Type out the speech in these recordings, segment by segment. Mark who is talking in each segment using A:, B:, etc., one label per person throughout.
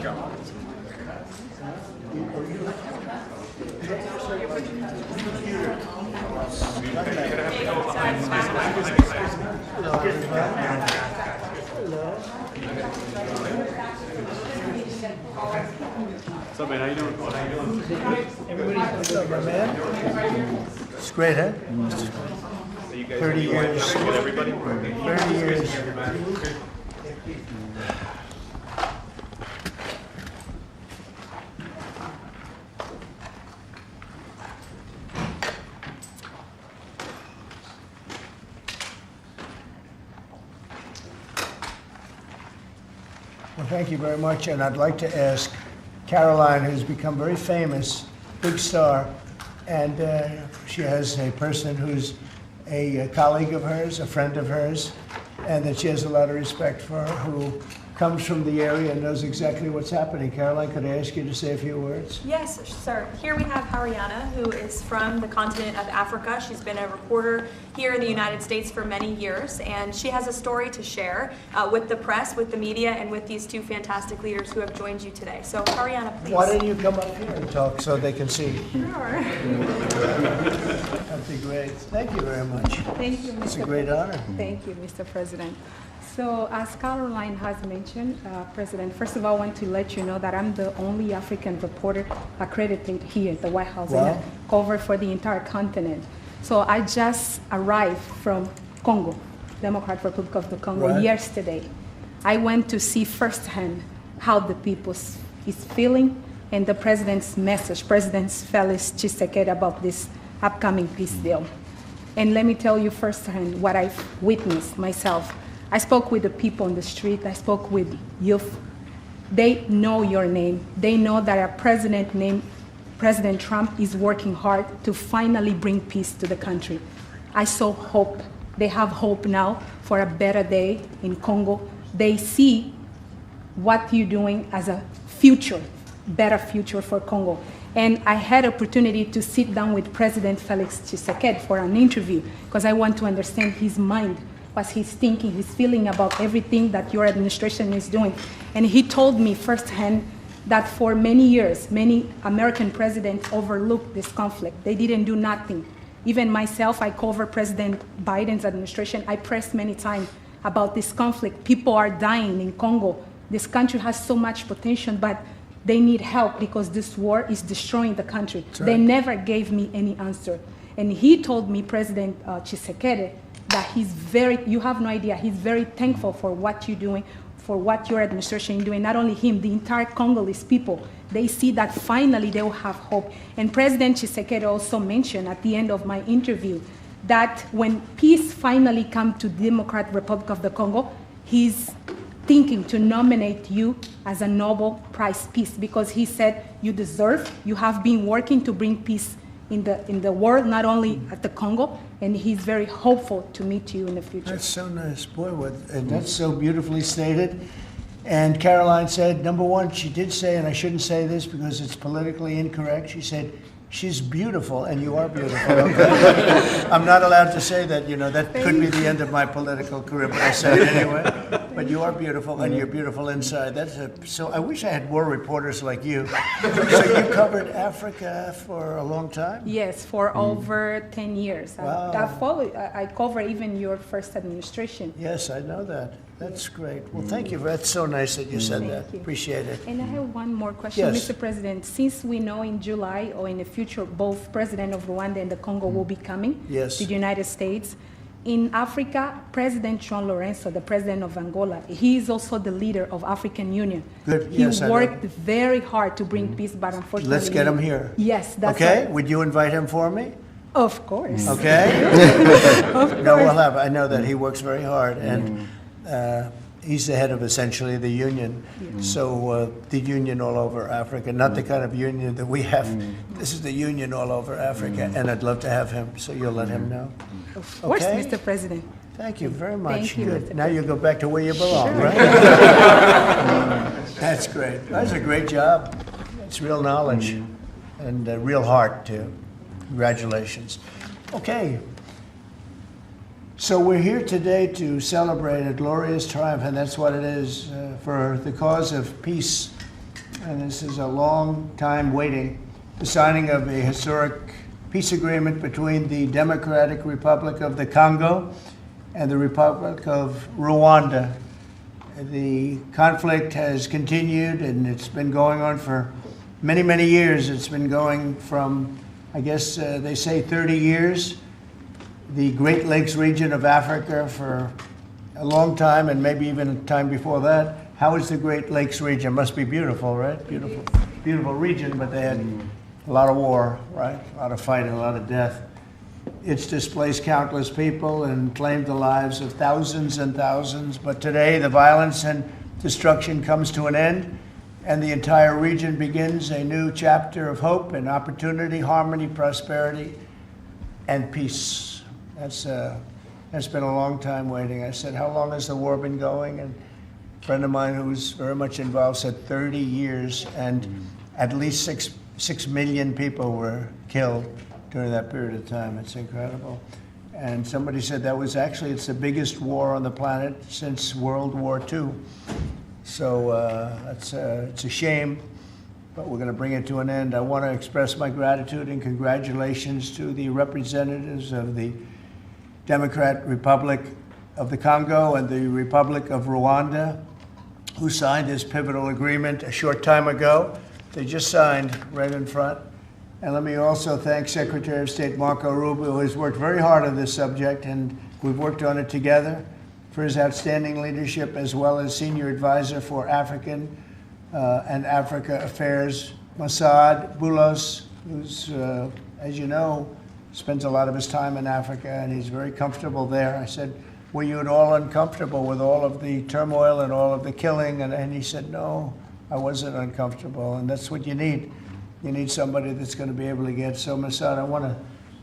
A: What's up, man? How you doing?
B: What's up, my man? It's great, huh? 30 years.
A: With everybody?
B: 30 years. Well, thank you very much, and I'd like to ask Caroline, who's become very famous, big star, and she has a person who's a colleague of hers, a friend of hers, and that she has a lot of respect for, who comes from the area and knows exactly what's happening. Caroline, could I ask you to say a few words?
C: Yes, sir. Here we have Haryana, who is from the continent of Africa. She's been a reporter here in the United States for many years, and she has a story to share with the press, with the media, and with these two fantastic leaders who have joined you today. So, Haryana, please.
B: Why don't you come up here and talk so they can see?
C: Sure.
B: That'd be great. Thank you very much.
D: Thank you, Mr.
B: It's a great honor.
D: Thank you, Mr. President. So, as Caroline has mentioned, President, first of all, I want to let you know that I'm the only African reporter accredited here at the White House and covered for the entire continent. So I just arrived from Congo, Democratic Republic of the Congo, yesterday. I went to see firsthand how the people is feeling and the president's message, President Felix Tshisekedi, about this upcoming peace deal. And let me tell you firsthand what I've witnessed myself. I spoke with the people on the street. I spoke with youth. They know your name. They know that a president named President Trump is working hard to finally bring peace to the country. I saw hope. They have hope now for a better day in Congo. They see what you're doing as a future, better future for Congo. And I had opportunity to sit down with President Felix Tshisekedi for an interview because I want to understand his mind, what he's thinking, his feeling about everything that your administration is doing. And he told me firsthand that for many years, many American presidents overlooked this conflict. They didn't do nothing. Even myself, I cover President Biden's administration. I pressed many times about this conflict. People are dying in Congo. This country has so much potential, but they need help because this war is destroying the country. Right. They never gave me any answer. And he told me, President Tshisekedi, that you have no idea, he's very thankful for what you're doing, for what your administration is doing. Not only him, the entire Congolese people, they see that finally they will have hope. And President Tshisekedi also mentioned at the end of my interview that when peace finally comes to the Democratic Republic of the Congo, he's thinking to nominate you as a Nobel Prize Peace because he said you deserve, you have been working to bring peace in the world, not only at the Congo, and he's very hopeful to meet you in the future.
B: That's so nice. Boy, and that's so beautifully stated. And Caroline said, number one, she did say, and I shouldn't say this because it's politically incorrect, she said, she's beautiful, and you are beautiful. Okay? I'm not allowed to say that, that could be the end of my political career, but I said it anyway. But you are beautiful, and you're beautiful inside. So I wish I had more reporters like you. So you covered Africa for a long time?
D: Yes, for over 10 years.
B: Wow.
D: I covered even your first administration.
B: Yes, I know that. That's great. Well, thank you. That's so nice that you said that.
D: You.
B: Appreciate it.
D: And I have one more question,
B: Yes.
D: Mr. President. Since we know in July or in the future, both President of Rwanda and the Congo will be coming to the United States. In Africa, President João Lourenço, the president of Angola, he is also the leader of African Union.
B: Good.
D: He worked very hard to bring peace, but unfortunately...
B: Let's get him here.
D: Yes, that's
B: okay?
D: right.
B: Would you invite him for me?
D: Of course.
B: Okay?
D: Of course.
B: No, we'll have. I know that he works very hard, and he's the head of essentially the union. So the union all over Africa, not the kind of union that we have. This is the union all over Africa, and I'd love to have him, so you'll let him know.
D: Of course,
B: Okay?
D: Mr. President.
B: Thank you very much.
D: Thank you,
B: Good.
D: Mr.
B: Now you go back to where you belong, right? That's great. That's a great job. It's real knowledge and real heart, too. Congratulations. Okay. So we're here today to celebrate a glorious triumph, and that's what it is, for the cause of peace and this is a long time waiting, the signing of a historic peace agreement between the Democratic Republic of the Congo and the Republic of Rwanda. The conflict has continued, and it's been going on for many, many years. It's been going from, I guess they say 30 years, the Great Lakes region of Africa for a long time, and maybe even a time before that. How is the Great Lakes region? Must be beautiful, right? Beautiful, beautiful region, but they had a lot of war, right? A lot of fighting, a lot of death. It's displaced countless people and claimed the lives of thousands and thousands. But today, the violence and destruction comes to an end, and the entire region begins a new chapter of hope and opportunity, harmony, prosperity, and peace. That's been a long time waiting. I said, how long has the war been going? And a friend of mine who's very much involved said 30 years, and at least 6 million people were killed during that period of time. It's incredible. And somebody said that was actually, it's the biggest war on the planet since World War II. So it's a shame, but we're going to bring it to an end. I want to express my gratitude and congratulations to the representatives of the Democratic Republic of the Congo and the Republic of Rwanda, who signed this pivotal agreement a short time ago. They just signed right in front. And let me also thank Secretary of State Marco Rubio, who has worked very hard on this subject, and we've worked on it together, for his outstanding leadership, as well as Senior Advisor for African and Africa Affairs, Mossad Boulos, who's, as you know, spends a lot of his time in Africa, and he's very comfortable there. I said, were you at all uncomfortable with all of the turmoil and all of the killing? And he said, no, I wasn't uncomfortable, and that's what you need. You need somebody that's going to be able to get. So, Mossad, I want to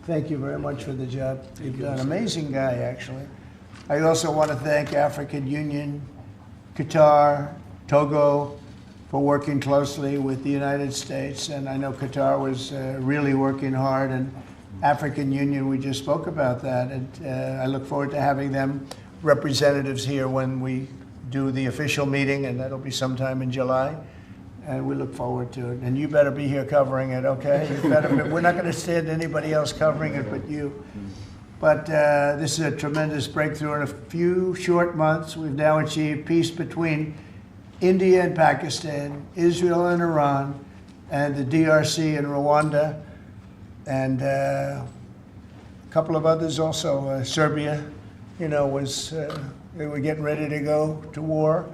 B: thank you very much for the job you've done. Amazing guy, actually. I also want to thank African Union, Qatar, Togo, for working closely with the United States. And I know Qatar was really working hard, and African Union, we just spoke about that. And I look forward to having them representatives here when we do the official meeting, and that'll be sometime in July. And we look forward to it. And you better be here covering it, okay? You better be, we're not going to stand anybody else covering it but you. But this is a tremendous breakthrough. In a few short months, we've now achieved peace between India and Pakistan, Israel and Iran, and the DRC and Rwanda, and a couple of others also. Serbia, you know, was they were getting ready to go to war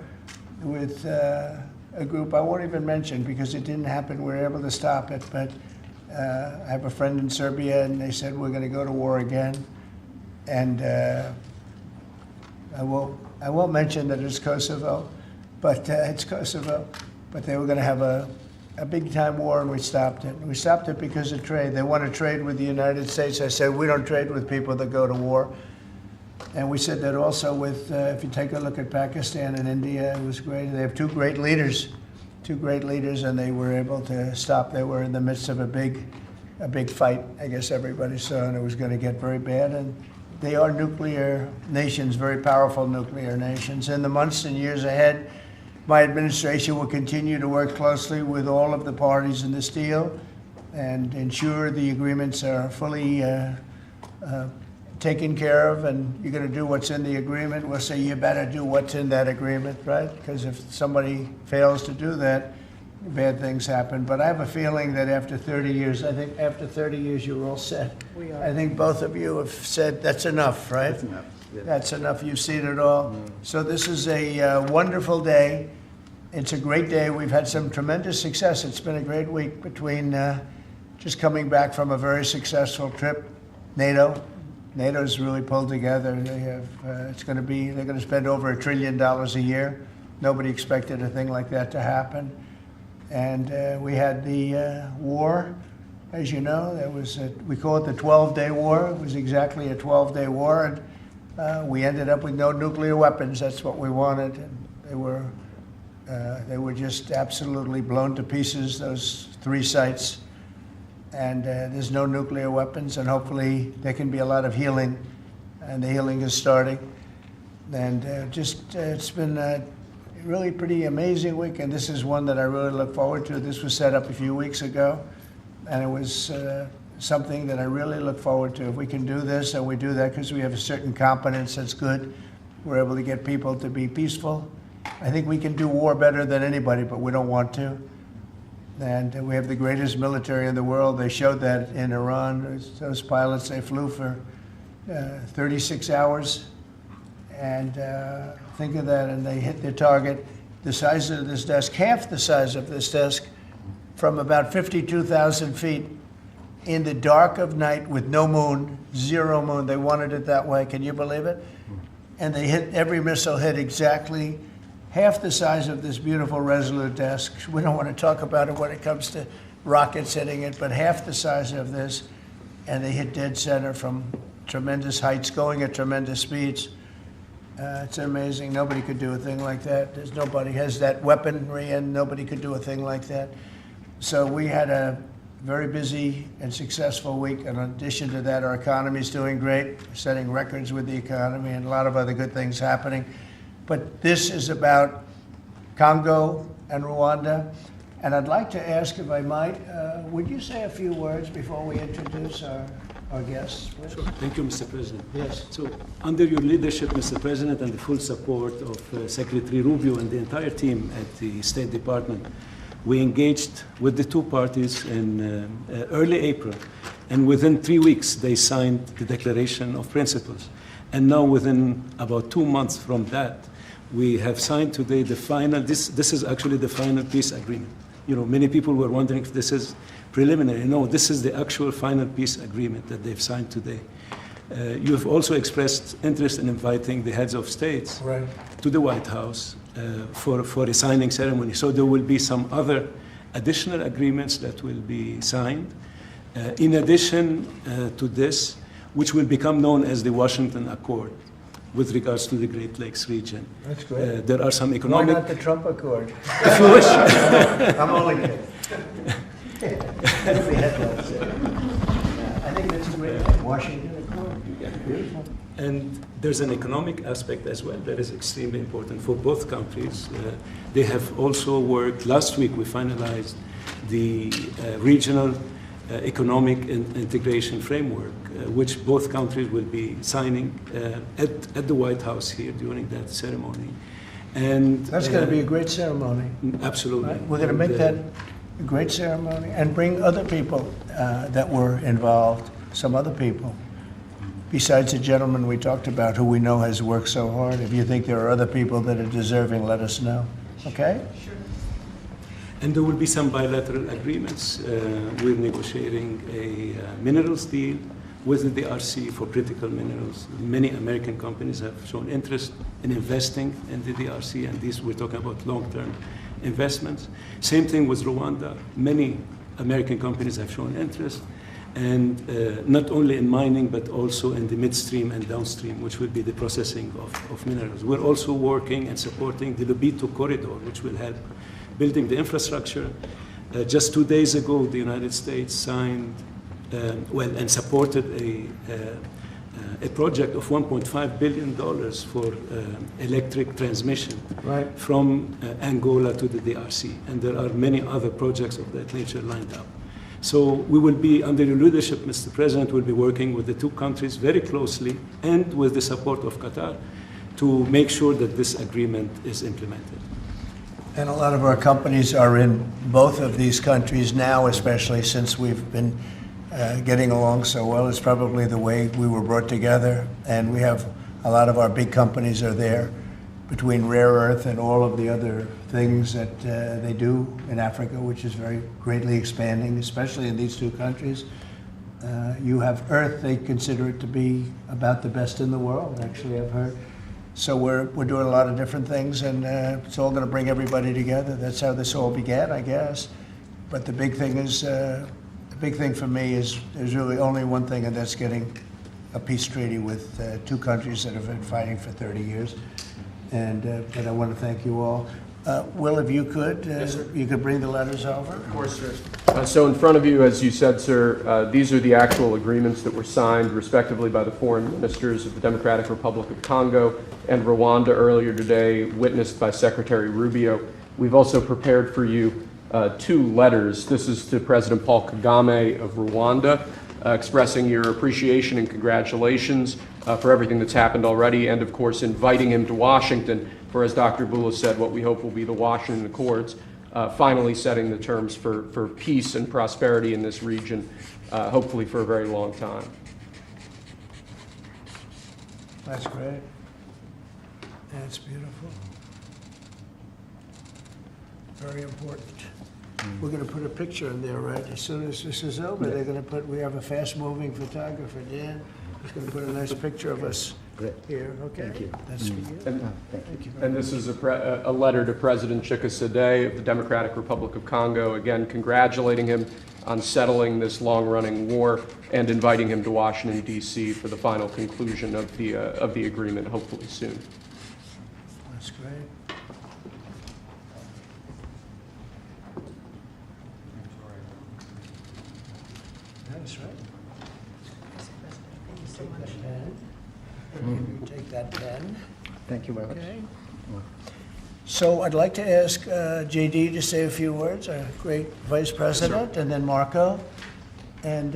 B: with a group I won't even mention because it didn't happen. We were able to stop it, but I have a friend in Serbia, and they said we're going to go to war again. And I won't mention that it's Kosovo, but it's Kosovo. But they were going to have a big time war, and we stopped it. We stopped it because of trade. They want to trade with the United States. I said we don't trade with people that go to war. And we said that also with, if you take a look at Pakistan and India, it was great. They have two great leaders, and they were able to stop. They were in the midst of a big fight, I guess everybody saw, and it was going to get very bad. And they are nuclear nations, very powerful nuclear nations. In the months and years ahead, my administration will continue to work closely with all of the parties in this deal and ensure the agreements are fully taken care of, and you're going to do what's in the agreement. We'll say you better do what's in that agreement, right? Because if somebody fails to do that, bad things happen. But I have a feeling that after 30 years, I think after 30 years, you're all set.
E: We are.
B: I think both of you have said that's enough, right?
E: That's enough. Yeah.
B: That's enough. You've seen it all. So this is a wonderful day. It's a great day. We've had some tremendous success. It's been a great week between just coming back from a very successful trip, NATO's really pulled together. They have, they're going to spend over $1 trillion a year. Nobody expected a thing like that to happen. And we had the war, as you know. That was, we call it the 12-day war. It was exactly a 12-day war. And we ended up with no nuclear weapons. That's what we wanted. And they were just absolutely blown to pieces, those 3 sites. And there's no nuclear weapons, and hopefully there can be a lot of healing, and the healing is starting. And it's been really pretty amazing week, and this is one that I really look forward to. This was set up a few weeks ago, and it was something that I really look forward to. If we can do this, and we do that because we have a certain competence that's good, we're able to get people to be peaceful. I think we can do war better than anybody, but we don't want to. And we have the greatest military in the world. They showed that in Iran. Those pilots, they flew for 36 hours. And think of that, and they hit their target. The size of this desk, half the size of this desk, from about 52,000 feet in the dark of night with no moon, zero moon. They wanted it that way. Can you believe it? And they hit, every missile hit exactly half the size of this beautiful Resolute desk. We don't want to talk about it when it comes to rockets hitting it, but half the size of this, and they hit dead center from tremendous heights, going at tremendous speeds. It's amazing. Nobody could do a thing like that. There's nobody has that weaponry, and nobody could do a thing like that. So we had a very busy and successful week. And in addition to that, our economy is doing great. We're setting records with the economy and a lot of other good things happening. But this is about Congo and Rwanda. And I'd like to ask, if I might, would you say a few words before we introduce our guests? Please?
E: Sure. Thank you, Mr. President.
B: Yes.
E: So, under your leadership, Mr. President, and the full support of Secretary Rubio and the entire team at the State Department, we engaged with the two parties in early April, and within 3 weeks, they signed the Declaration of Principles. And now, within about 2 months from that, we have signed today the final, this is actually the final peace agreement. You know, many people were wondering if this is preliminary. No, this is the actual final peace agreement that they've signed today. You have also expressed interest in inviting the heads of states to the White House for a signing ceremony. So there will be some other additional agreements that will be signed. In addition to this, which will become known as the Washington Accord with regards to the Great Lakes region.
B: That's great.
E: There are some economic...
B: Why not the Trump Accord?
E: If you wish.
B: I'm only kidding. That'll be headlines there. I think that's a great name, Washington Accord. Beautiful.
E: And there's an economic aspect as well that is extremely important for both countries. They have also worked, last week we finalized the regional economic integration framework, which both countries will be signing at the White House here during that ceremony. And
B: That's going to be a great ceremony.
E: Absolutely.
B: Right? We're going to make that a great ceremony and bring other people that were involved, some other people. Besides the gentleman we talked about who we know has worked so hard, if you think there are other people that are deserving, let us know. Okay? Sure.
E: And there will be some bilateral agreements. We're negotiating a minerals deal with the DRC for critical minerals. Many American companies have shown interest in investing in the DRC, and these we're talking about long-term investments. Same thing with Rwanda. Many American companies have shown interest, and not only in mining, but also in the midstream and downstream, which will be the processing of minerals. We're also working and supporting the Lobito corridor, which will help building the infrastructure. Just 2 days ago, the United States signed, and supported a project of $1.5 billion for electric transmission from Angola to the DRC. And there are many other projects of that nature lined up. So we will be, under your leadership, Mr. President, we'll be working with the two countries very closely and with the support of Qatar to make sure that this agreement is implemented.
B: And a lot of our companies are in both of these countries now, especially since we've been getting along so well. It's probably the way we were brought together. And we have a lot of our big companies are there, between rare earth and all of the other things that they do in Africa, which is very greatly expanding, especially in these two countries. You have earth, they consider it to be about the best in the world, actually, I've heard. So we're doing a lot of different things, and it's all going to bring everybody together. That's how this all began, I guess. But the big thing is, the big thing for me is there's really only one thing, and that's getting a peace treaty with two countries that have been fighting for 30 years. And I want to thank you all. Will, if you could,
F: Yes, sir.
B: you could bring the letters over?
F: Of course, sir. So in front of you, as you said, sir, these are the actual agreements that were signed respectively by the foreign ministers of the Democratic Republic of Congo and Rwanda earlier today, witnessed by Secretary Rubio. We've also prepared for you 2 letters. This is to President Paul Kagame of Rwanda, expressing your appreciation and congratulations for everything that's happened already, and of course inviting him to Washington for, as Dr. Bula said, what we hope will be the Washington Accords, finally setting the terms for peace and prosperity in this region, hopefully for a very long time.
B: That's great. That's beautiful. Very important. We're going to put a picture in there, right? As soon as this is over, they're going to put, we have a fast-moving photographer, Dan. He's going to put a nice picture of us here, okay? Thank you. That's for you. Thank you.
F: And this is a letter to President Tshisekedi of the Democratic Republic of Congo, again congratulating him on settling this long-running war and inviting him to Washington, D.C. for the final conclusion of the agreement, hopefully soon.
B: That's great. That's right. Take that pen. Take that pen.
G: Thank you very much.
B: Okay. So I'd like to ask JD to say a few words, our great Vice President, and then Marco, and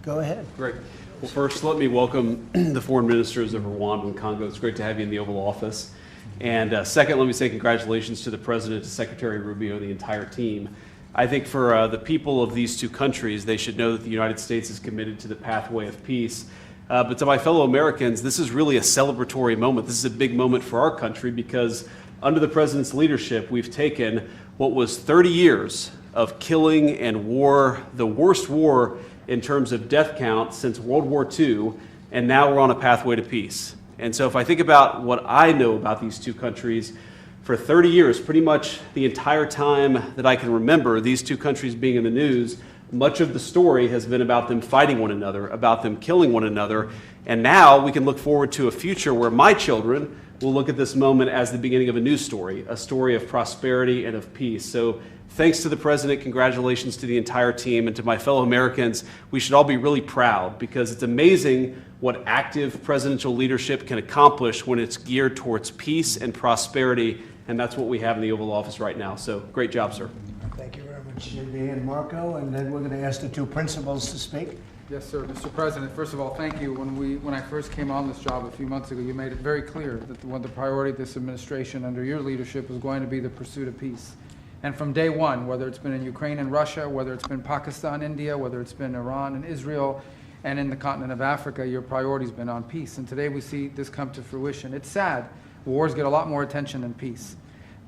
B: go ahead.
A: Great. Well, first, let me welcome the foreign ministers of Rwanda and Congo. It's great to have you in the Oval Office. And second, let me say congratulations to the President, to Secretary Rubio, and the entire team. I think for the people of these 2 countries, they should know that the United States is committed to the pathway of peace. But to my fellow Americans, this is really a celebratory moment. This is a big moment for our country because under the President's leadership, we've taken what was 30 years of killing and war, the worst war in terms of death count since World War II, and now we're on a pathway to peace. And so if I think about what I know about these 2 countries, for 30 years, pretty much the entire time that I can remember these 2 countries being in the news, much of the story has been about them fighting one another, about them killing one another. And now we can look forward to a future where my children will look at this moment as the beginning of a new story, a story of prosperity and of peace. So thanks to the President, congratulations to the entire team, and to my fellow Americans. We should all be really proud because it's amazing what active presidential leadership can accomplish when it's geared towards peace and prosperity, and that's what we have in the Oval Office right now. So great job, sir.
B: Thank you very much, JD and Marco, and then we're going to ask the 2 principals to speak.
H: Yes, sir. Mr. President, first of all, thank you. When I first came on this job a few months ago, you made it very clear that one of the priority of this administration under your leadership was going to be the pursuit of peace. And from day one, whether it's been in Ukraine and Russia, whether it's been Pakistan, India, whether it's been Iran and Israel, and in the continent of Africa, your priority's been on peace. And today we see this come to fruition. It's sad. Wars get a lot more attention than peace.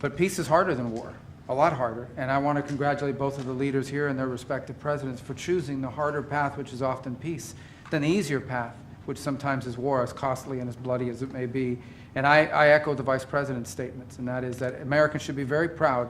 H: But peace is harder than war. A lot harder, and I want to congratulate both of the leaders here and their respective presidents for choosing the harder path, which is often peace, than the easier path, which sometimes is war, as costly and as bloody as it may be. And I echo the Vice President's statements, and that is that Americans should be very proud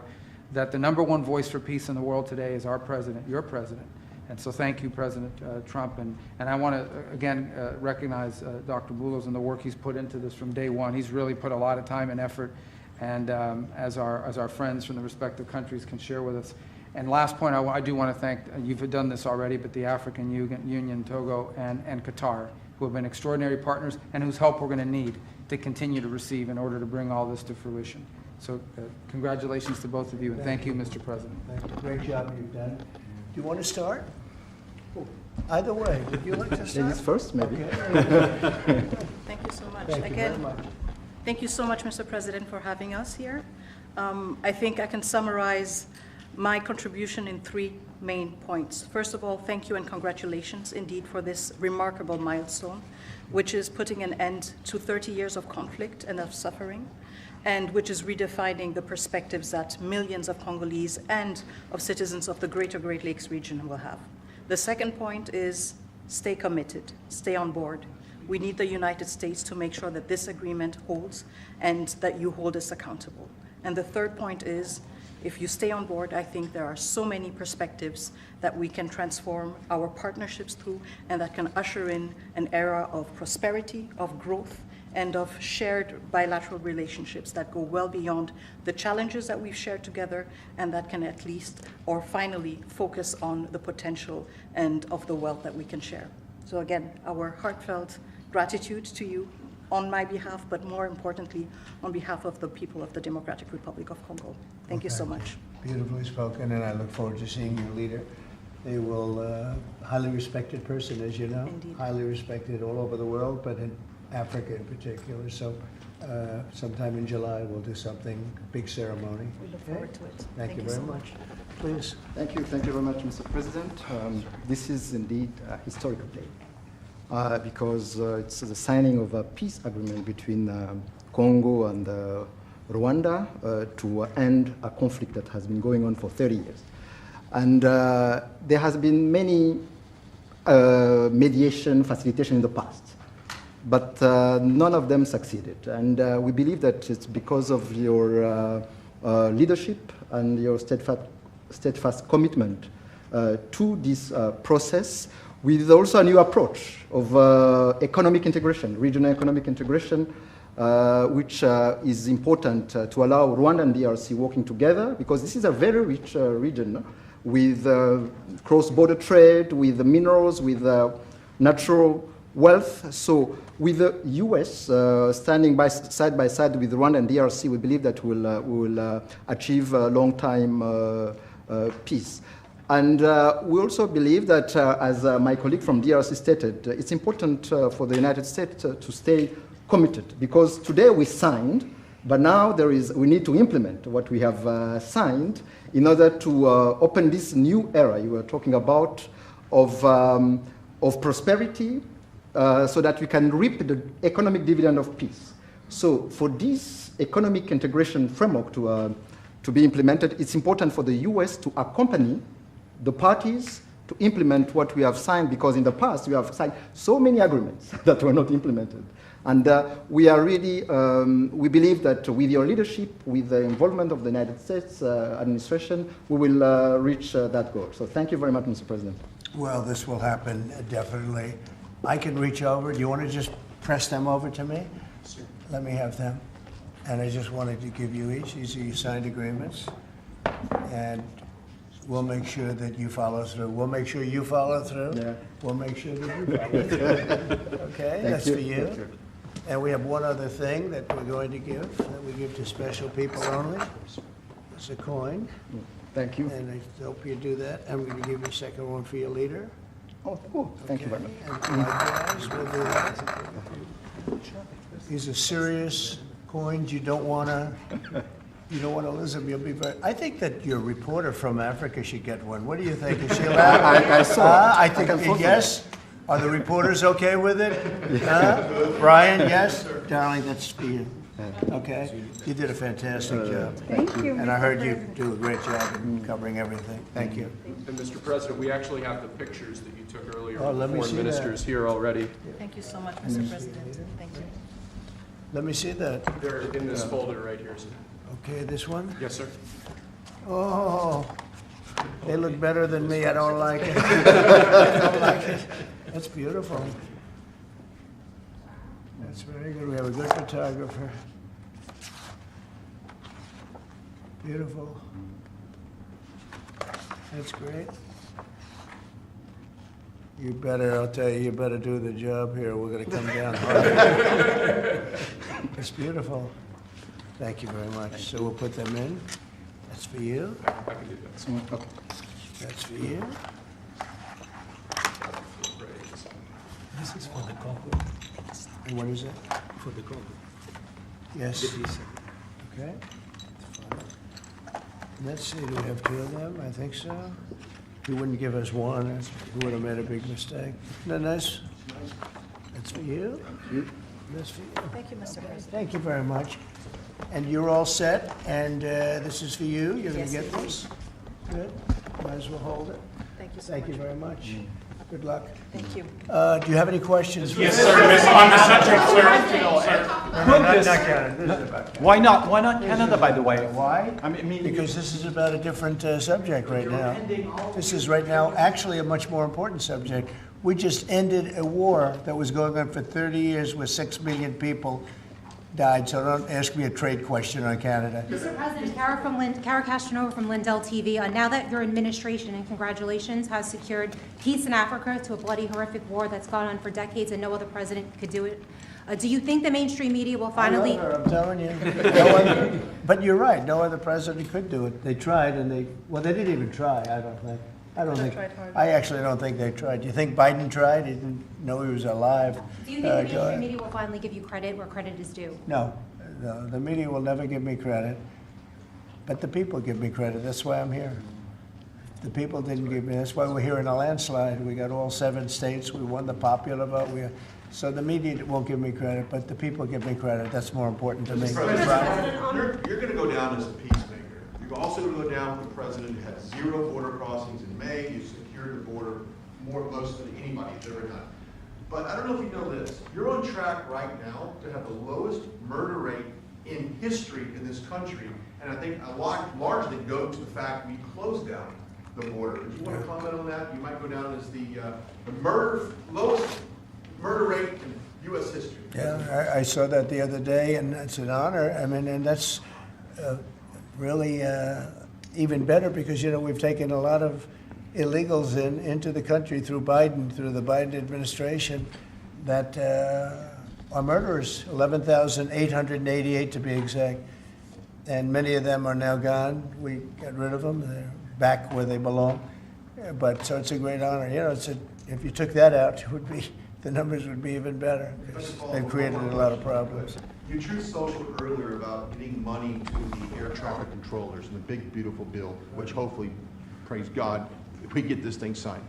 H: that the #1 voice for peace in the world today is our President, your President. And so thank you, President Trump. And I want to, again, recognize Dr. Boulos and the work he's put into this from day one. He's really put a lot of time and effort, and as our friends from the respective countries can share with us. And last point, I do want to thank, you've done this already, but the African Union, Togo, and Qatar, who have been extraordinary partners and whose help we're going to need to continue to receive in order to bring all this to fruition. So congratulations to both of you, and thank you, Mr. President.
B: Thank you. Great job you've done. Do you want to start? Either way, would you like to start?
G: Ladies first, maybe.
B: Okay.
I: Thank you so much.
B: Thank you very much.
I: Thank you so much, Mr. President, for having us here. I think I can summarize my contribution in 3 main points. First of all, thank you and congratulations indeed for this remarkable milestone, which is putting an end to 30 years of conflict and of suffering, and which is redefining the perspectives that millions of Congolese and of citizens of the greater Great Lakes region will have. The second point is stay committed, stay on board. We need the United States to make sure that this agreement holds and that you hold us accountable. And the third point is, if you stay on board, I think there are so many perspectives that we can transform our partnerships through and that can usher in an era of prosperity, of growth, and of shared bilateral relationships that go well beyond the challenges that we've shared together, and that can at least, or finally, focus on the potential and of the wealth that we can share. So again, our heartfelt gratitude to you on my behalf, but more importantly, on behalf of the people of the Democratic Republic of Congo. Thank you so much.
B: Beautifully spoken, and I look forward to seeing your leader. They will, highly respected person, as you know.
I: Indeed.
B: Highly respected all over the world, but in Africa in particular. So sometime in July, we'll do something, big ceremony.
I: We look forward to it.
B: Thank you
I: so
B: very much. Please.
G: Thank you very much, Mr. President. This is indeed a historical day because it's the signing of a peace agreement between Congo and Rwanda to end a conflict that has been going on for 30 years. And there has been many mediation, facilitation in the past, but none of them succeeded. And we believe that it's because of your leadership and your steadfast commitment to this process, with also a new approach of economic integration, regional economic integration, which is important to allow Rwanda and DRC working together, because this is a very rich region with cross-border trade, with the minerals, with natural wealth. So with the US standing side by side with Rwanda and DRC, we believe that we will achieve a long-time peace. And we also believe that, as my colleague from DRC stated, it's important for the United States to stay committed, because today we signed, but now we need to implement what we have signed in order to open this new era you were talking about of prosperity, so that we can reap the economic dividend of peace. So for this economic integration framework to be implemented, it's important for the US to accompany the parties to implement what we have signed, because in the past we have signed so many agreements that were not implemented. And we are really, we believe that with your leadership, with the involvement of the United States administration, we will reach that goal. So thank you very much, Mr. President.
B: Well, this will happen definitely. I can reach over. Do you want to just press them over to me? Sure. Let me have them. And I just wanted to give you each. These are your signed agreements. And we'll make sure that you follow through. We'll make sure you follow through. Yeah. We'll make sure that you follow through. Okay, that's for you. Thank you. And we have one other thing that we're going to give, that we give to special people only. It's a coin.
G: Thank you.
B: And I hope you do that. I'm going to give you a second one for your leader.
G: Oh, cool. Thank you very much.
B: And likewise, we'll do that. These are serious coins. You don't want to lose them. You'll be very. I think that your reporter from Africa should get one. What do you think? Is she allowed?
G: I saw.
B: I think yes. Are the reporters okay with it? Brian, yes? Darling, that's for you. Okay? You did a fantastic job.
D: Thank you.
B: And I heard you do a great job in covering everything. Thank you.
F: And Mr. President, we actually have the pictures that you took earlier
B: Oh,
F: of the
B: let me
F: foreign
B: see
F: ministers here already.
I: Thank you so much, Mr. President. Thank you.
B: Let me see that.
F: They're in this folder right here, sir.
B: Okay, this one?
F: Yes, sir.
B: Oh, they look better than me. I don't like it. I don't like it. That's beautiful. That's very good. We have a good photographer. Beautiful. That's great. You better, I'll tell you, you better do the job here. We're going to come down hard. It's beautiful. Thank you very much. So we'll put them in. That's for you.
F: I can do that.
G: Okay.
B: That's for you.
J: This is for the Congo.
B: And what is it?
J: For the Congo.
B: Yes. Okay. Let's see, do we have two of them? I think so. He wouldn't give us one. He would have made a big mistake. Isn't that nice? That's for you. That's for you.
I: Thank you, Mr. President.
B: Thank you very much. And you're all set, and this is for you. You're going to
I: Yes,
B: get this. Good. Might as well hold it.
I: Thank you so
B: Thank
I: much.
B: you very much. Good luck.
I: Thank you.
B: Do you have any questions?
K: Yes, sir. On the subject, sir.
B: Not Canada. This is about Canada.
K: Why not? Why not Canada, by the way?
B: Why?
K: I mean,
B: Because this is about a different subject right now. This is right now actually a much more important subject. We just ended a war that was going on for 30 years where 6 million people died. So don't ask me a trade question on Canada.
L: Mr. President, Kara Castronova from Lindell TV. Now that your administration, and congratulations, has secured peace in Africa to a bloody, horrific war that's gone on for decades and no other president could do it, do you think the mainstream media will finally...
B: I'm telling you. No other, but you're right. No other president could do it. They tried, and they didn't even try, I don't think. I actually don't think they tried. Do you think Biden tried? He didn't know he was alive.
L: Do you think the mainstream media will finally give you credit where credit is due?
B: No, the media will never give me credit, but the people give me credit. That's why I'm here. The people didn't give me. That's why we're here in a landslide. We got all 7 states. We won the popular vote. So the media won't give me credit, but the people give me credit. That's more important to me.
M: You're going to go down as a peacemaker. You're also going to go down with the president who had 0 border crossings in May. You secured the border most than anybody's ever done. But I don't know if you know this. You're on track right now to have the lowest murder rate in history in this country. And I think a lot largely go to the fact we closed down the border. If you want to comment on that, you might go down as the lowest murder rate in U.S. history.
B: Yeah, I saw that the other day, and it's an honor. I mean, and that's really even better because, you know, we've taken a lot of illegals into the country through the Biden administration that are murderers, 11,888 to be exact. And many of them are now gone. We got rid of them. They're back where they belong. But so it's a great honor. You know, if you took that out, the numbers would be even better. They've created a lot of problems.
M: You Truth Social earlier about getting money to the air traffic controllers and the big, beautiful bill, which hopefully, praise God, if we get this thing signed.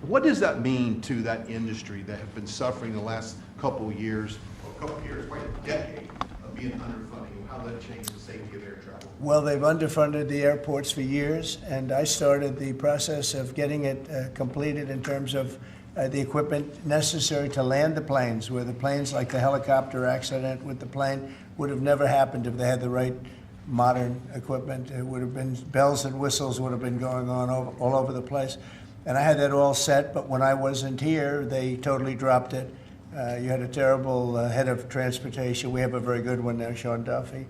M: What does that mean to that industry that have been suffering the last couple of years, quite a decade of being underfunding? How that changed the safety of air travel?
B: Well, they've underfunded the airports for years, and I started the process of getting it completed in terms of the equipment necessary to land the planes, where the planes, like the helicopter accident with the plane, would have never happened if they had the right modern equipment. It would have been, bells and whistles would have been going on all over the place. And I had that all set, but when I wasn't here, they totally dropped it. You had a terrible head of transportation. We have a very good one now, Sean Duffy.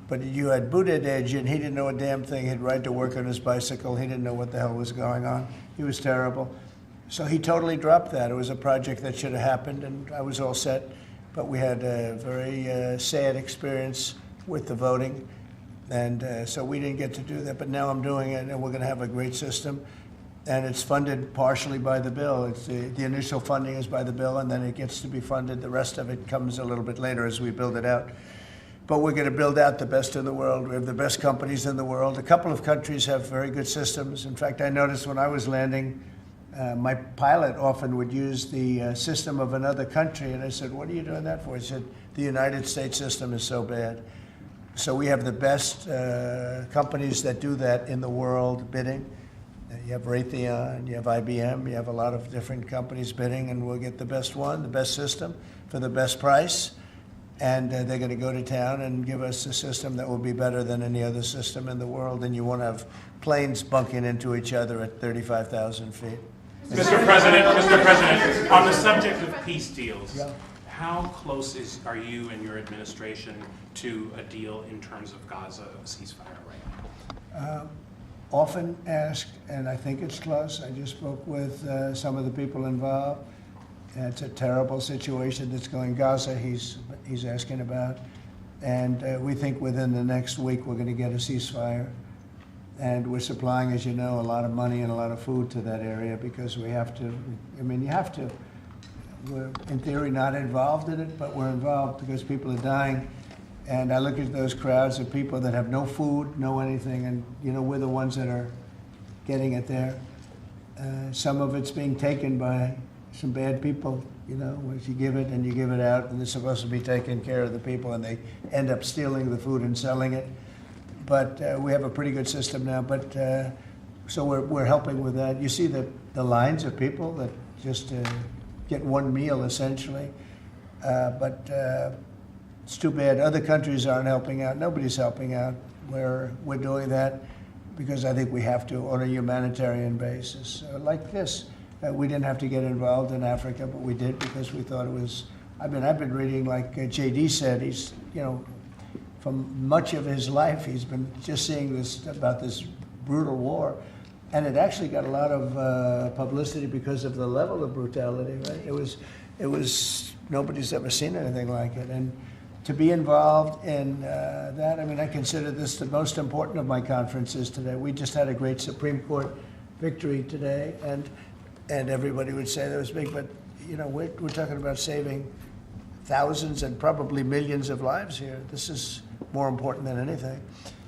B: But you had Buttigieg, and he didn't know a damn thing. He'd ride to work on his bicycle. He didn't know what the hell was going on. He was terrible. So he totally dropped that. It was a project that should have happened, and I was all set. But we had a very sad experience with the voting, and so we didn't get to do that. But now I'm doing it, and we're going to have a great system. And it's funded partially by the bill. It's the initial funding is by the bill, and then it gets to be funded. The rest of it comes a little bit later as we build it out. But we're going to build out the best in the world. We have the best companies in the world. A couple of countries have very good systems. In fact, I noticed when I was landing, my pilot often would use the system of another country, and I said, "What are you doing that for?" He said, "The United States system is so bad." So we have the best companies that do that in the world bidding. You have Raytheon, you have IBM, you have a lot of different companies bidding, and we'll get the best one, the best system for the best price. And they're going to go to town and give us a system that will be better than any other system in the world. And you won't have planes bunking into each other at 35,000 feet.
K: Mr. President, on the subject of peace deals, how close are you and your administration to a deal in terms of Gaza, of a ceasefire right now?
B: Often asked, and I think it's close. I just spoke with some of the people involved. It's a terrible situation that's going Gaza, he's asking about. And we think within the next week we're going to get a ceasefire. And we're supplying, as you know, a lot of money and a lot of food to that area because we have to. I mean, you have to. We're, in theory, not involved in it, but we're involved because people are dying. And I look at those crowds of people that have no food, no anything, and, you know, we're the ones that are getting it there. Some of it's being taken by some bad people, you know, once you give it and you give it out, and they're supposed to be taking care of the people, and they end up stealing the food and selling it. But we have a pretty good system now, but so we're helping with that. You see the lines of people that just get one meal, essentially. But it's too bad. Other countries aren't helping out. Nobody's helping out. We're doing that because I think we have to on a humanitarian basis. Like this, We didn't have to get involved in Africa, but we did because we thought it was, I've been reading, like JD said, he's, from much of his life, he's been just seeing this, about this brutal war. And it actually got a lot of publicity because of the level of brutality, right? It was, nobody's ever seen anything like it. And to be involved in that, I consider this the most important of my conferences today. We just had a great Supreme Court victory today, and everybody would say that was big, but we're talking about saving thousands and probably millions of lives here. This is more important than anything.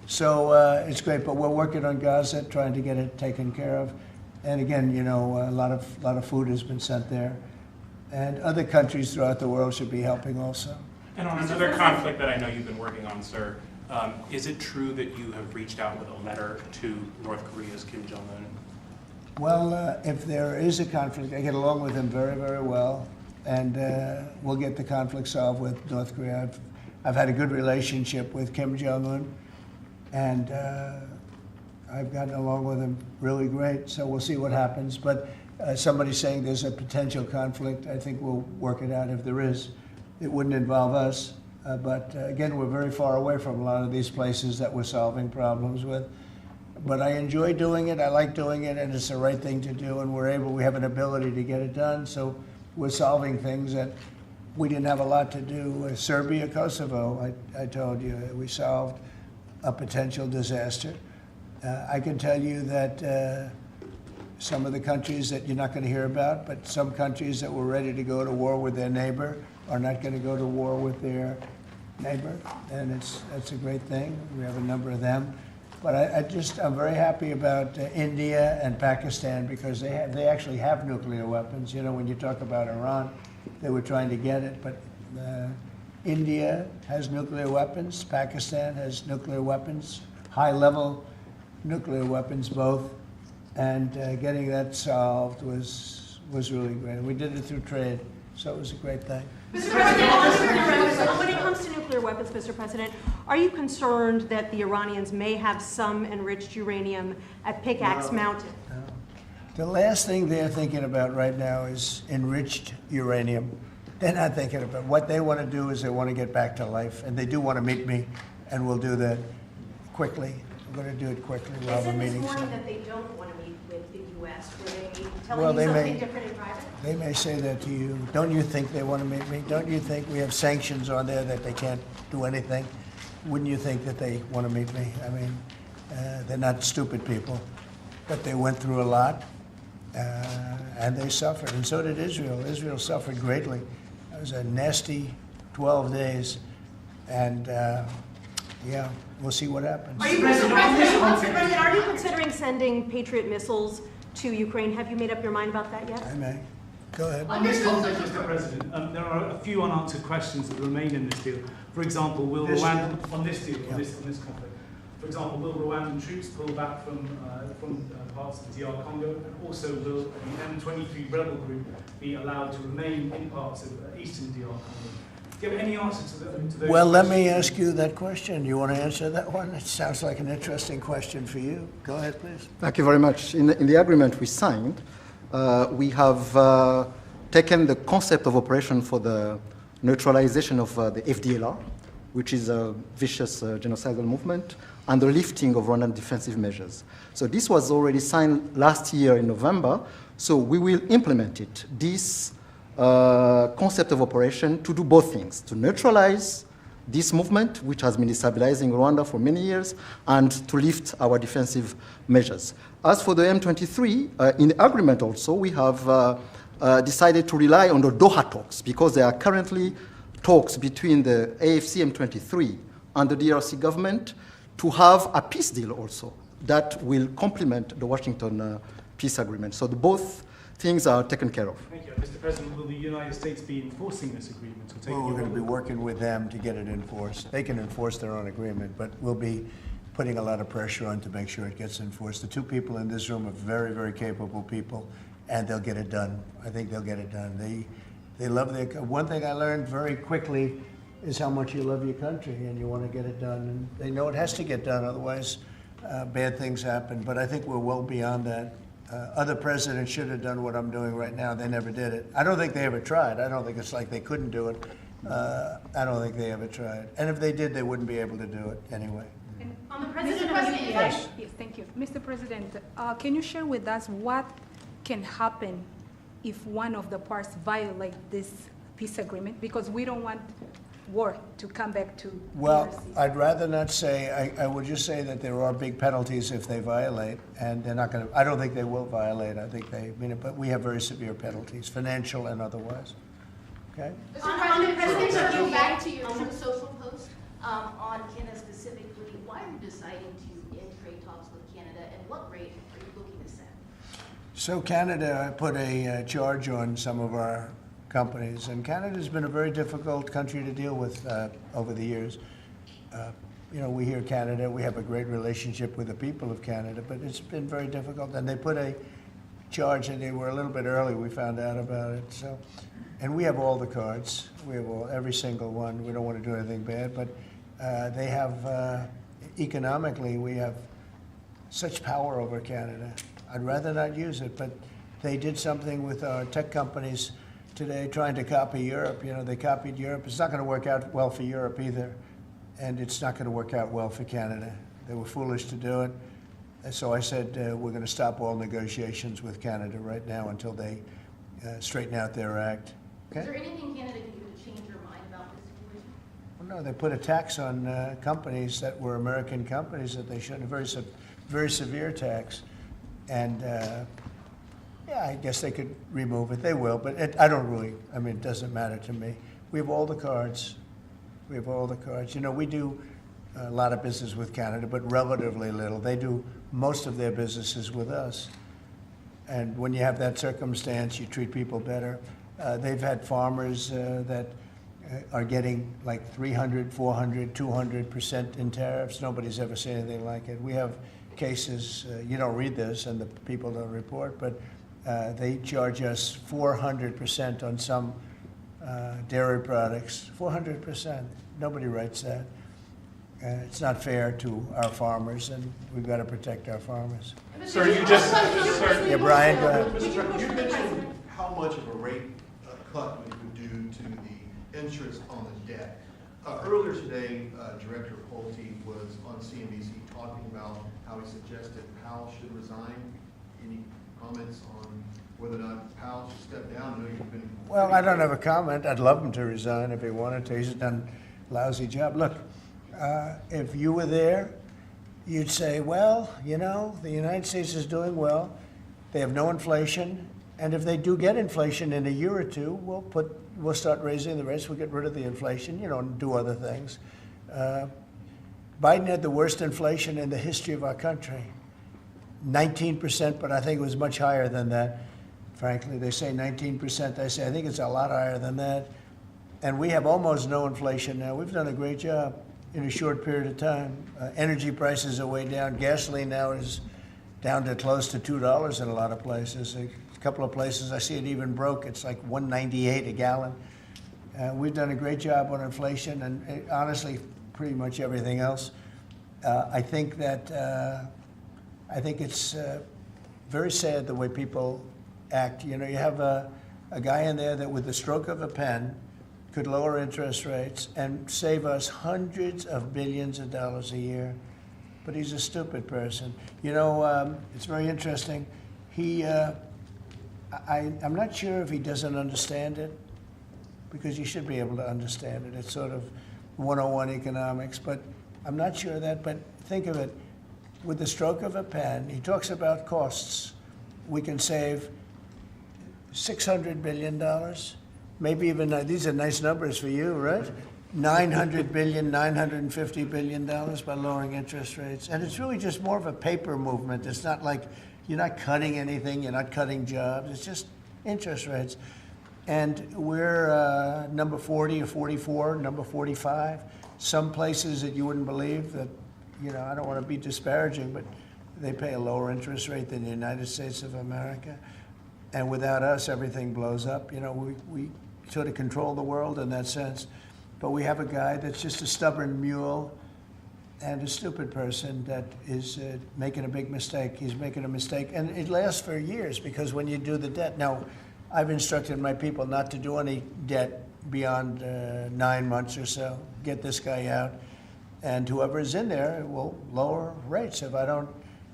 B: So it's great, but we're working on Gaza, trying to get it taken care of. And again, a lot of food has been sent there. And other countries throughout the world should be helping also.
K: And on another conflict that I know you've been working on, sir, is it true that you have reached out with a letter to North Korea's Kim Jong-un?
B: Well, if there is a conflict, I get along with him very, very well. And we'll get the conflict solved with North Korea. I've had a good relationship with Kim Jong-un, and I've gotten along with him really great, so we'll see what happens. But somebody's saying there's a potential conflict. I think we'll work it out if there is. It wouldn't involve us, but again, we're very far away from a lot of these places that we're solving problems with. But I enjoy doing it, I like doing it, and it's the right thing to do, and we have an ability to get it done, so we're solving things that we didn't have a lot to do. Serbia, Kosovo, I told you, we solved a potential disaster. I can tell you that some of the countries that you're not going to hear about, but some countries that were ready to go to war with their neighbor are not going to go to war with their neighbor, and that's a great thing. We have a number of them. But I'm very happy about India and Pakistan because they actually have nuclear weapons. When you talk about Iran, they were trying to get it, but India has nuclear weapons, Pakistan has nuclear weapons, high-level nuclear weapons both, and getting that solved was really great. We did it through trade, so it was a great thing.
N: Mr. President, when it comes to nuclear weapons, Mr. President, are you concerned that the Iranians may have some enriched uranium at Pickaxe Mountain?
B: No. The last thing they're thinking about right now is enriched uranium. They're not thinking about what they want to do is they want to get back to life, and they do want to meet me, and we'll do that quickly. We're going to do it quickly. We'll have a meeting.
N: Is it this morning that they don't want to meet with the U.S.? Were they telling you something different in private?
B: They may say that to you. Don't you think they want to meet me? Don't you think we have sanctions on there that they can't do anything? Wouldn't you think that they want to meet me? They're not stupid people, but they went through a lot, and they suffered, and so did Israel. Israel suffered greatly. It was a nasty 12 days, and we'll see what happens.
N: Are you considering sending Patriot missiles to Ukraine? Have you made up your mind about that yet?
B: I may. Go ahead.
J: On this context, Mr. President, there are a few unanswered questions that remain in this deal. For example, will Rwanda, on this conflict, for example, will Rwandan troops pull back from parts of the DR Congo, and also will the N18G rebel group be allowed to remain in parts of eastern DR Congo? Do you have any answer to those
B: Well, let me
J: questions?
B: ask you that question. You want to answer that one? It sounds like an interesting question for you. Go ahead, please.
G: Thank you very much. In the agreement we signed, we have taken the concept of operation for the neutralization of the FDLR, which is a vicious genocidal movement, and the lifting of Rwandan defensive measures. So this was already signed last year in November, so we will implement it. This concept of operation to do both things, to neutralize this movement, which has been destabilizing Rwanda for many years, and to lift our defensive measures. As for the M23, in the agreement also, we have decided to rely on the Doha talks, because there are currently talks between the AFC M23 and the DRC government to have a peace deal also that will complement the Washington peace agreement. So both things are taken care of.
J: Thank you. Mr. President, will the United States be enforcing this agreement?
B: Well, we're going to be working with them to get it enforced. They can enforce their own agreement, but we'll be putting a lot of pressure on to make sure it gets enforced. The two people in this room are very, very capable people, and they'll get it done. I think they'll get it done. They love their. One thing I learned very quickly is how much you love your country and you want to get it done. And they know it has to get done, otherwise bad things happen. But I think we're well beyond that. Other presidents should have done what I'm doing right now. They never did it. I don't think they ever tried. I don't think it's like they couldn't do it. I don't think they ever tried. And if they did, they wouldn't be able to do it anyway.
N: On the
D: Mr.
N: President,
D: President,
B: Yes.
D: yes, thank you. Mr. President, can you share with us what can happen if one of the parts violate this peace agreement? Because we don't want war to come back to
B: Well,
D: DRC.
B: I'd rather not say. I would just say that there are big penalties if they violate, and they're not going to. I don't think they will violate. I think they mean it, but we have very severe penalties, financial and otherwise. Okay.
N: on the President,
O: to
N: you
O: go back to your Truth Social post on Canada specifically, why are you deciding to end trade talks with Canada, and what rate are you looking to set?
B: So Canada put a charge on some of our companies, and Canada's been a very difficult country to deal with over the years. We hear Canada, we have a great relationship with the people of Canada, but it's been very difficult. And they put a charge, and they were a little bit early, we found out about it. So, and we have all the cards, we have every single one. We don't want to do anything bad, but they have, economically, we have such power over Canada. I'd rather not use it, but they did something with our tech companies today trying to copy Europe. They copied Europe. It's not going to work out well for Europe either, and it's not going to work out well for Canada. They were foolish to do it. And so I said, we're going to stop all negotiations with Canada right now until they straighten out their act. Okay?
O: Is there anything Canada can do to change your mind about this situation?
B: Well, no, they put a tax on companies that were American companies that they shouldn't, very severe tax. And yeah, I guess they could remove it. They will, but I don't really, it doesn't matter to me. We have all the cards. We have all the cards. We do a lot of business with Canada, but relatively little. They do most of their businesses with us. And when you have that circumstance, you treat people better. They've had farmers that are getting like 300, 400, 200% in tariffs. Nobody's ever seen anything like it. We have cases, you don't read this and the people don't report, but they charge us 400% on some dairy products. 400%. Nobody writes that. It's not fair to our farmers, and we've got to protect our farmers.
K: Sir, you just... Sir,
B: yeah, Brian, go ahead.
M: You mentioned how much of a rate cut we would do to the interest on the debt. Earlier today, Director Pulte was on CNBC talking about how he suggested Powell should resign. Any comments on whether or not Powell should step down? I know you've been...
B: Well, I don't have a comment. I'd love him to resign if he wanted to. He's done a lousy job. Look, if you were there, you'd say, well, the United States is doing well. They have no inflation. And if they do get inflation in a year or two, we'll start raising the rates. We'll get rid of the inflation, and do other things. Biden had the worst inflation in the history of our country. 19%, but I think it was much higher than that. Frankly, they say 19%. I think it's a lot higher than that. And we have almost no inflation now. We've done a great job in a short period of time. Energy prices are way down. Gasoline now is down to close to $2 in a lot of places. A couple of places I see it even broke. It's like $1.98 a gallon. We've done a great job on inflation and honestly, pretty much everything else. I think it's very sad the way people act. You have a guy in there that with the stroke of a pen could lower interest rates and save us hundreds of billions of dollars a year. But he's a stupid person. It's very interesting. I'm not sure if he doesn't understand it, because you should be able to understand it. It's sort of 101 economics, but I'm not sure of that. But think of it, with the stroke of a pen, he talks about costs. We can save $600 billion, maybe even, these are nice numbers for you, right? $900 billion, $950 billion by lowering interest rates. And it's really just more of a paper movement. It's not like you're not cutting anything, you're not cutting jobs, it's just interest rates. And we're number 40 or 44, number 45. Some places that you wouldn't believe that, I don't want to be disparaging, but they pay a lower interest rate than the United States of America. And without us, everything blows up. We sort of control the world in that sense. But we have a guy that's just a stubborn mule, and a stupid person that is making a big mistake. He's making a mistake, and it lasts for years because when you do the debt. Now, I've instructed my people not to do any debt beyond 9 months or so. Get this guy out, and whoever is in there will lower rates. If I don't,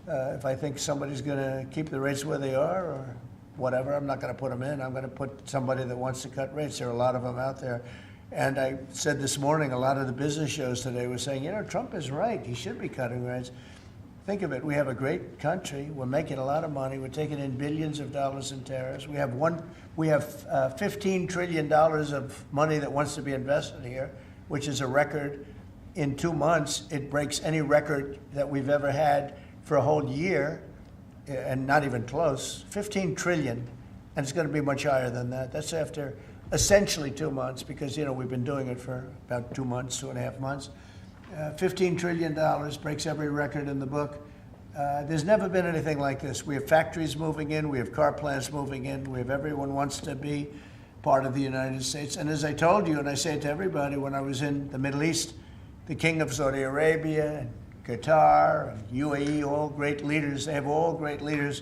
B: if I think somebody's going to keep the rates where they are or whatever, I'm not going to put them in. I'm going to put somebody that wants to cut rates. There are a lot of them out there. And I said this morning, a lot of the business shows today were saying, you know, Trump is right. He should be cutting rates. Think of it. We have a great country. We're making a lot of money. We're taking in billions of dollars in tariffs. We have $15 trillion of money that wants to be invested here, which is a record. In 2 months, it breaks any record that we've ever had for a whole year, and not even close. 15 trillion, and it's going to be much higher than that. That's after essentially 2 months, because, you know, we've been doing it for about 2 months, 2.5 months. $15 trillion breaks every record in the book. There's never been anything like this. We have factories moving in, we have car plants moving in, we have everyone wants to be part of the United States. And as I told you, and I say it to everybody, when I was in the Middle East, the King of Saudi Arabia and Qatar and UAE, all great leaders, they have all great leaders.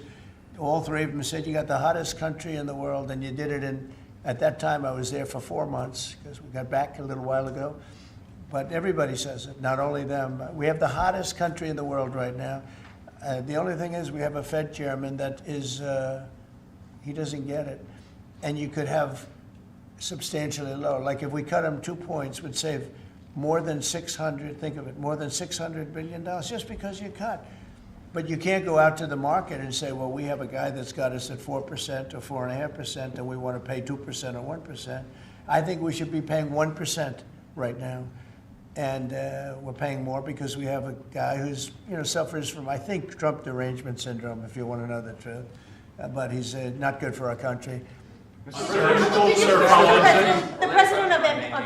B: All three of them said, you got the hottest country in the world, and you did it in, at that time I was there for 4 months, because we got back a little while ago. But everybody says it, not only them. We have the hottest country in the world right now. The only thing is we have a Fed chairman that is, he doesn't get it. And you could have substantially lower. Like if we cut him 2 points, would save more than 600, think of it, more than $600 billion just because you cut. But you can't go out to the market and say, well, we have a guy that's got us at 4% or 4.5%, and we want to pay 2% or 1%. I think we should be paying 1% right now. And we're paying more because we have a guy who's, you know, suffers from, I think, Trump derangement syndrome, if you want to know the truth. But he's not good for our country.
N: The president of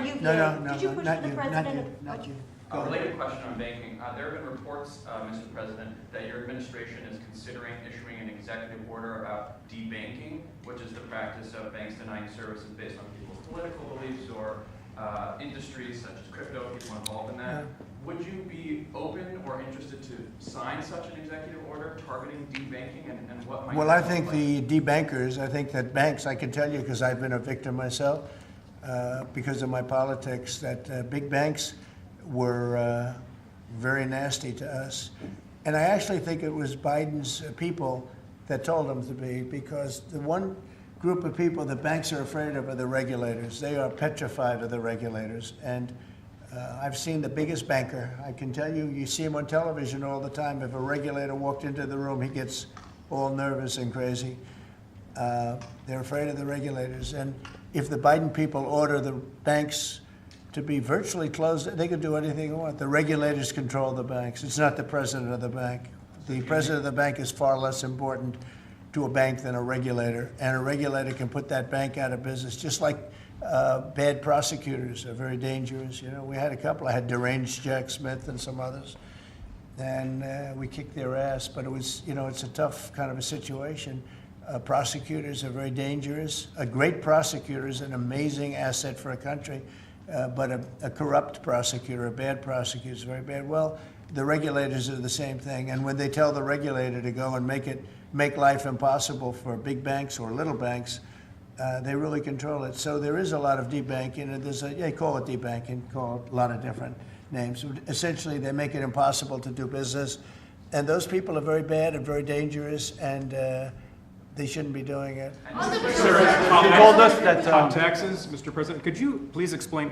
N: UK.
B: No,
N: Did you push
B: not
N: the
B: you,
N: president?
B: not you.
P: A related question on banking. There have been reports, Mr. President, that your administration is considering issuing an executive order about debanking, which is the practice of banks denying services based on people's political beliefs or industries such as crypto, people involved in that. Would you be open or interested to sign such an executive order targeting debanking, and what might?
B: Well, I think the debankers, I think that banks, I can tell you because I've been a victim myself, because of my politics, that big banks were very nasty to us. And I actually think it was Biden's people that told them to be, because the one group of people that banks are afraid of are the regulators. They are petrified of the regulators. And I've seen the biggest banker. I can tell you, you see him on television all the time. If a regulator walked into the room, he gets all nervous and crazy. They're afraid of the regulators. And if the Biden people order the banks to be virtually closed, they can do anything they want. The regulators control the banks. It's not the president of the bank. The president of the bank is far less important to a bank than a regulator, and a regulator can put that bank out of business, just like bad prosecutors are very dangerous. You know, we had a couple. I had deranged Jack Smith and some others, and we kicked their ass, but it was, you know, it's a tough kind of a situation. Prosecutors are very dangerous. A great prosecutor is an amazing asset for a country, but a corrupt prosecutor, a bad prosecutor is very bad. Well, the regulators are the same thing, and when they tell the regulator to go and make life impossible for big banks or little banks, they really control it. So there is a lot of debanking, and they call it debanking, call it a lot of different names. Essentially, they make it impossible to do business, and those people are very bad and very dangerous, and they shouldn't be doing it.
Q: Sir, you told us that on taxes, Mr. President, could you please explain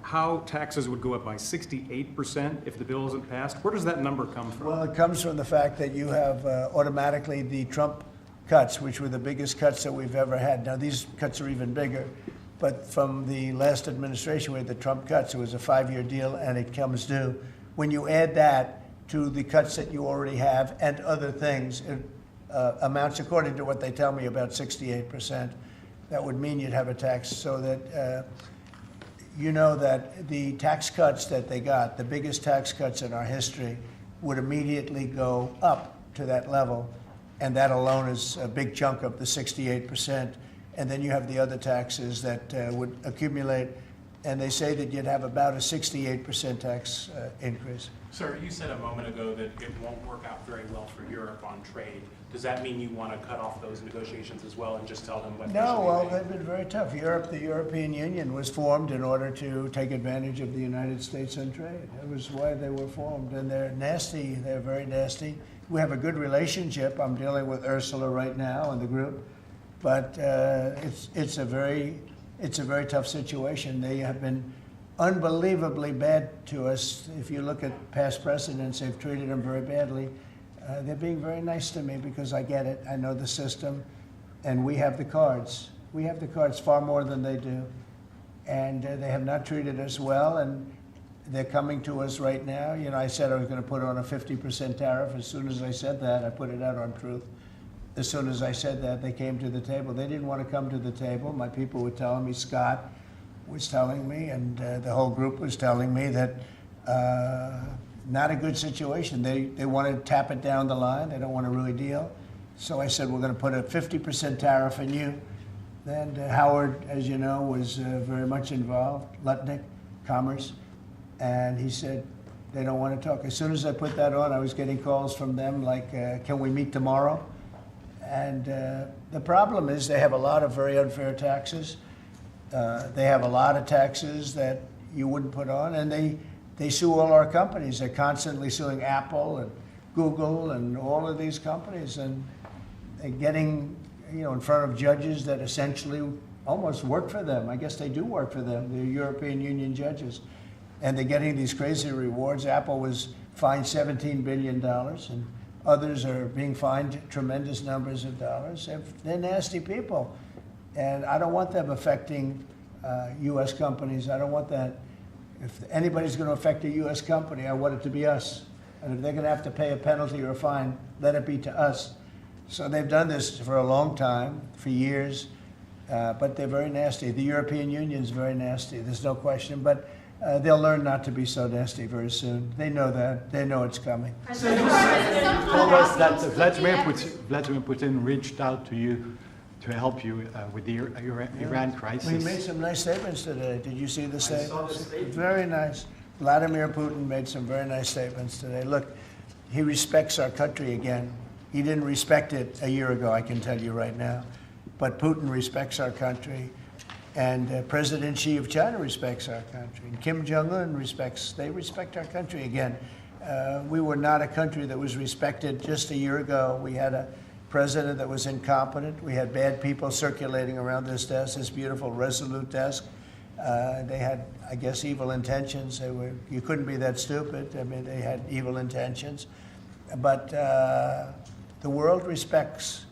Q: how taxes would go up by 68% if the bill isn't passed? Where does that number come from?
B: Well, it comes from the fact that you have automatically the Trump cuts, which were the biggest cuts that we've ever had. Now, these cuts are even bigger, but from the last administration, we had the Trump cuts. It was a 5-year deal, and it comes due. When you add that to the cuts that you already have and other things, it amounts, according to what they tell me, about 68%. That would mean you'd have a tax, so that you know that the tax cuts that they got, the biggest tax cuts in our history, would immediately go up to that level. And that alone is a big chunk of the 68%. And then you have the other taxes that would accumulate and they say that you'd have about a 68% tax increase.
K: Sir, you said a moment ago that it won't work out very well for Europe on trade. Does that mean you want to cut off those negotiations as well and just tell them what they should
B: No,
K: be
B: well,
K: paying?
B: they've been very tough. The European Union was formed in order to take advantage of the United States on trade. That was why they were formed, and they're nasty. They're very nasty. We have a good relationship. I'm dealing with Ursula right now and the group, but it's a very tough situation. They have been unbelievably bad to us. If you look at past precedents, they've treated them very badly. They're being very nice to me because I get it. I know the system, and we have the cards. We have the cards far more than they do, and they have not treated us well, and they're coming to us right now. You know, I said I was going to put on a 50% tariff. As soon as I said that, I put it out on Truth. As soon as I said that, they came to the table. They didn't want to come to the table. My people were telling me, Scott was telling me, and the whole group was telling me that not a good situation. They want to tap it down the line. They don't want to really deal. So I said, we're going to put a 50% tariff on you. Then Howard, as you know, was very much involved, Lutnick, Commerce, and he said, they don't want to talk. As soon as I put that on, I was getting calls from them like, can we meet tomorrow? And the problem is they have a lot of very unfair taxes. They have a lot of taxes that you wouldn't put on, and they sue all our companies. They're constantly suing Apple and Google and all of these companies, and they're getting, you know, in front of judges that essentially almost work for them. I guess they do work for them. They're European Union judges, and they're getting these crazy rewards. Apple was fined $17 billion, and others are being fined tremendous numbers of dollars. They're nasty people, and I don't want them affecting U.S. companies. I don't want that. If anybody's going to affect a U.S. company, I want it to be us. And if they're going to have to pay a penalty or a fine, let it be to us. So they've done this for a long time, for years, but they're very nasty. The European Union's very nasty, there's no question, but they'll learn not to be so nasty very soon. They know that. They know it's coming.
R: So you told us that Vladimir Putin reached out to you to help you with the Iran crisis.
B: We made some nice statements today. Did you see the statements? Very nice. Vladimir Putin made some very nice statements today. Look, he respects our country again. He didn't respect it a year ago, I can tell you right now. But Putin respects our country. And President Xi of China respects our country. And Kim Jong-un they respect our country again. We were not a country that was respected just a year ago. We had a president that was incompetent. We had bad people circulating around this desk, this beautiful, resolute desk. They had, I guess, evil intentions. You couldn't be that stupid. I mean, they had evil intentions. But the world respects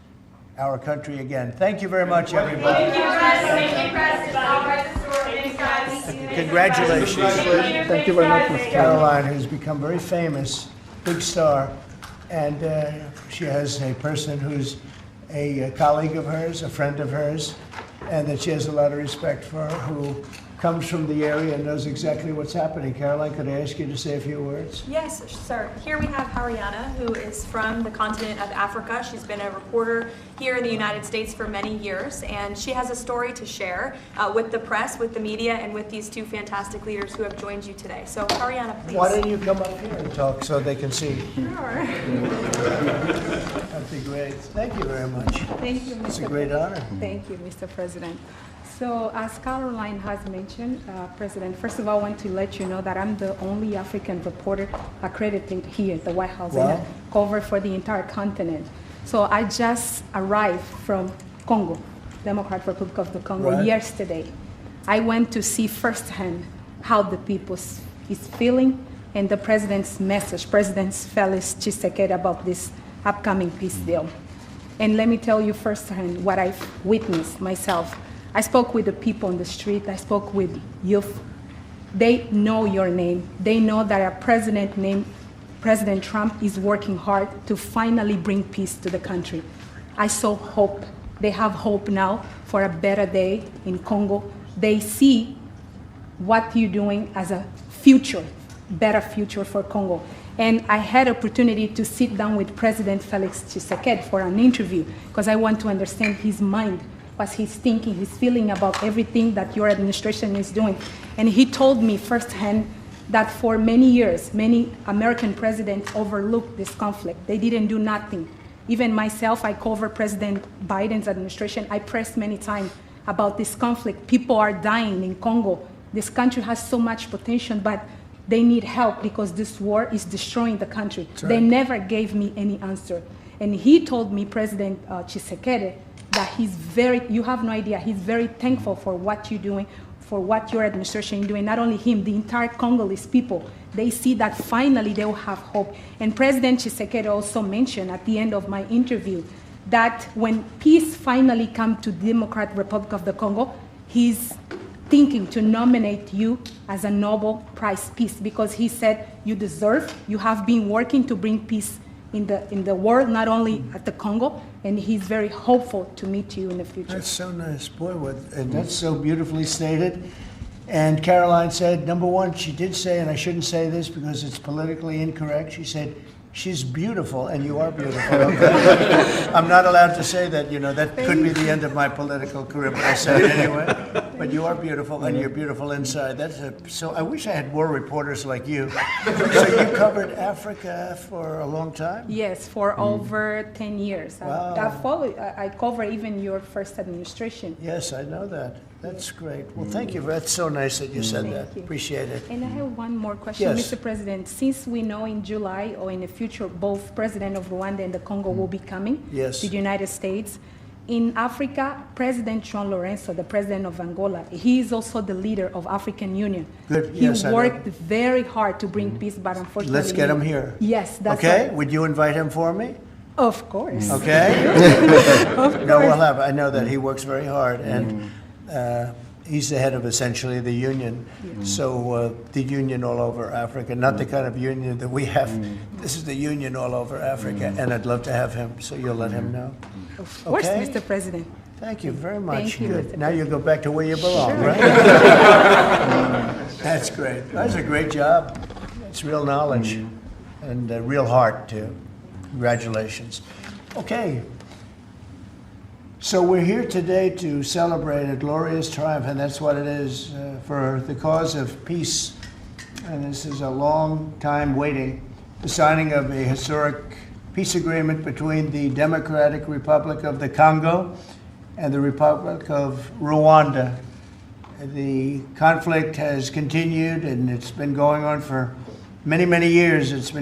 B: our country again. Thank you very much, everybody.
C: Thank you, President. Thank you, President. I'll write the story. Thanks, guys.
B: Congratulations.
G: Thank you very much, Ms.
B: Caroline, who's become very famous, big star, and she has a person who's a colleague of hers, a friend of hers, and that she has a lot of respect for, who comes from the area and knows exactly what's happening. Caroline, could I ask you to say a few words?
C: Yes, sir. Here we have Haryana, who is from the continent of Africa. She's been a reporter here in the United States for many years, and she has a story to share with the press, with the media, and with these two fantastic leaders who have joined you today. So, Haryana, please.
B: Why don't you come up here and talk so they can see?
C: Sure.
B: That'd be great. Thank you very much.
D: Thank you, Mr.
B: It's a great honor.
D: Thank you, Mr. President. So, as Caroline has mentioned, President, first of all, I want to let you know that I'm the only African reporter accredited here at the White House and I cover for the entire continent. So I just arrived from Congo, Democratic Republic of the Congo, yesterday. I went to see firsthand how the people is feeling and the president's message, President Felix Tshisekedi, about this upcoming peace deal. And let me tell you firsthand what I've witnessed myself. I spoke with the people on the street. I spoke with youth. They know your name. They know that a president named President Trump is working hard to finally bring peace to the country. I saw hope. They have hope now for a better day in Congo. They see what you're doing as a future, better future for Congo. And I had opportunity to sit down with President Felix Tshisekedi for an interview because I want to understand his mind what he's thinking, he's feeling about everything that your administration is doing. And he told me firsthand that for many years, many American presidents overlooked this conflict. They didn't do nothing. Even myself, I cover President Biden's administration. I pressed many times about this conflict. People are dying in Congo. This country has so much potential, but they need help because this war is destroying the country.
B: That's right.
D: They never gave me any answer. And he told me, President Tshisekedi, that you have no idea, he's very thankful for what you're doing, for what your administration is doing. Not only him, the entire Congolese people, they see that finally they will have hope. And President Tshisekedi also mentioned at the end of my interview that when peace finally comes to the Democratic Republic of the Congo, he's thinking to nominate you as a Nobel Prize Peace because he said you deserve, you have been working to bring peace in the world, not only at the Congo, and he's very hopeful to meet you in the future.
B: That's so nice, boy, and that's so beautifully stated. And Caroline said, number one, she did say, and I shouldn't say this because it's politically incorrect, she said, she's beautiful, and you are beautiful. Okay? I'm not allowed to say that, that could be the end of my political career, but I said it anyway. But you are beautiful, and you're beautiful inside. So I wish I had more reporters like you. So you covered Africa for a long time?
D: Yes, for over 10 years.
B: Wow.
D: I cover even your first administration.
B: Yes, I know that. That's great. Well, thank you. That's so nice that you said that.
D: You.
B: Appreciate it.
D: And I have one more question,
B: Yes.
D: Mr. President. Since we know in July or in the future, both President of Rwanda and the Congo will be coming
B: Yes.
D: to the United States. In Africa, President João Lourenço, the president of Angola, he is also the leader of African Union.
B: Good.
D: He
B: Yes, I know.
D: worked very hard to bring peace, but unfortunately...
B: Let's get him here.
D: Yes, that's
B: okay?
D: right.
B: Would you invite him for me?
D: Of course.
B: Okay?
D: Of
B: No, we'll
D: course.
B: have. I know that he works very hard, and he's the head of essentially the union. So the union all over Africa, not the kind of union that we have. This is the union all over Africa, and I'd love to have him. So you'll let him know.
D: Of course,
B: Okay?
D: Mr. President.
B: Thank you very much.
D: Thank you,
B: Good.
D: Mr.
B: Now you go back to where you belong,
D: Sure.
B: right? That's great. That's a great job. It's real knowledge and real heart, too. Congratulations. Okay. So we're here today to celebrate a glorious triumph, and that's what it is, for the cause of peace. And this is a long time waiting, the signing of a historic peace agreement between the Democratic Republic of the Congo and the Republic of Rwanda. The conflict has continued, and it's been going on for many, many years. It's been